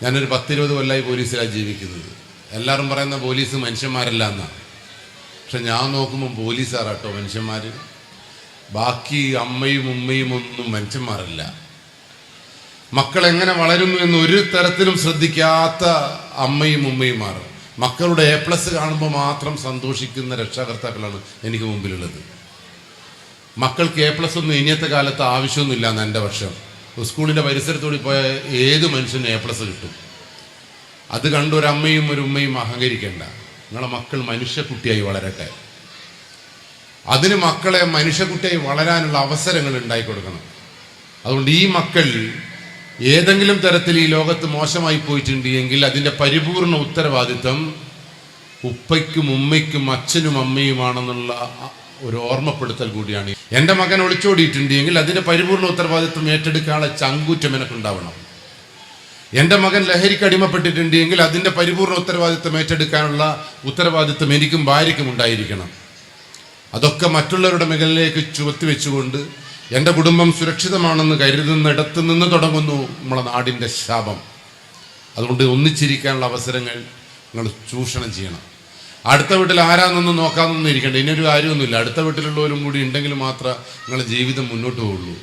ഞാനൊരു 10-20 കൊല്ലമായി പോലീസിലാണ് ജീവിക്കുന്നത്. എല്ലാവരും പറയുന്ന പോലീസ് മനുഷ്യന്മാരല്ല എന്നാണ്. പക്ഷെ ഞാൻ നോക്കുമ്പോൾ പോലീസുകാരാട്ടോ മനുഷ്യന്മാർ. ബാക്കി അമ്മയും ഉമ്മയും ഒന്നും മനുഷ്യന്മാരല്ല. മക്കൾ എങ്ങനെ വളരുന്നു എന്ന് ഒരു തരത്തിലും ശ്രദ്ധിക്കാത്ത അമ്മയും ഉമ്മയും മാറും. മക്കളുടെ A+ കാണുമ്പോൾ മാത്രം സന്തോഷിക്കുന്ന രക്ഷാകർത്താക്കളാണ് എനിക്ക് മുമ്പിലുള്ളത്. മക്കൾക്ക് A+ ഒന്നും ഇനിയത്തെ കാലത്ത് ആവശ്യമൊന്നുമില്ല എന്ന് എൻ്റെ പക്ഷം. സ്കൂളിൻ്റെ പരിസരത്തോടി പോയ ഏത് മനുഷ്യനും A+ കിട്ടും. അത് കണ്ടൊരമ്മയും ഒരു ഉമ്മയും അഹങ്കരിക്കേണ്ട. നിങ്ങളെ മക്കൾ മനുഷ്യക്കുട്ടിയായി വളരട്ടെ. അതിന് മക്കളെ മനുഷ്യക്കുട്ടിയായി വളരാനുള്ള അവസരങ്ങൾ ഉണ്ടായിക്കൊടുക്കണം. അതുകൊണ്ട് ഈ മക്കൾ ഏതെങ്കിലും തരത്തിൽ ഈ ലോകത്ത് മോശമായി പോയിട്ടുണ്ട് എങ്കിൽ അതിൻ്റെ പരിപൂർണ ഉത്തരവാദിത്വം ഉപ്പയ്ക്കും ഉമ്മയ്ക്കും അച്ഛനും അമ്മയുമാണെന്നുള്ള ഒരു ഓർമ്മപ്പെടുത്തൽ കൂടിയാണ്. എൻ്റെ മകൻ ഒളിച്ചോടിയിട്ടുണ്ട് എങ്കിൽ അതിൻ്റെ പരിപൂർണ ഉത്തരവാദിത്വം ഏറ്റെടുക്കാനുള്ള ചങ്കൂറ്റം എനിക്കുണ്ടാവണം. എൻ്റെ മകൻ ലഹരിക്ക് അടിമപ്പെട്ടിട്ടുണ്ട് എങ്കിൽ അതിൻ്റെ പരിപൂർണ ഉത്തരവാദിത്വം ഏറ്റെടുക്കാനുള്ള ഉത്തരവാദിത്വം എനിക്കും ഭാര്യയ്ക്കും ഉണ്ടായിരിക്കണം. അതൊക്കെ മറ്റുള്ളവരുടെ മുകളിലേക്ക് ചുവത്തിവെച്ചുകൊണ്ട് എൻ്റെ കുടുംബം സുരക്ഷിതമാണെന്ന് കരുതുന്നിടത്ത് നിന്ന് തുടങ്ങുന്നു നമ്മളെ നാടിൻ്റെ ശാപം. അതുകൊണ്ട് ഒന്നിച്ചിരിക്കാനുള്ള അവസരങ്ങൾ നിങ്ങൾ ചൂഷണം ചെയ്യണം. അടുത്ത വീട്ടിൽ ആരാന്നൊന്നും നോക്കാമെന്നൊന്നും ഇരിക്കണ്ട. ഇനിയൊരു കാര്യമൊന്നുമില്ല. അടുത്ത വീട്ടിലുള്ളവരും കൂടി ഉണ്ടെങ്കിൽ മാത്രമേ നിങ്ങളുടെ ജീവിതം മുന്നോട്ട് പോവുള്ളൂ.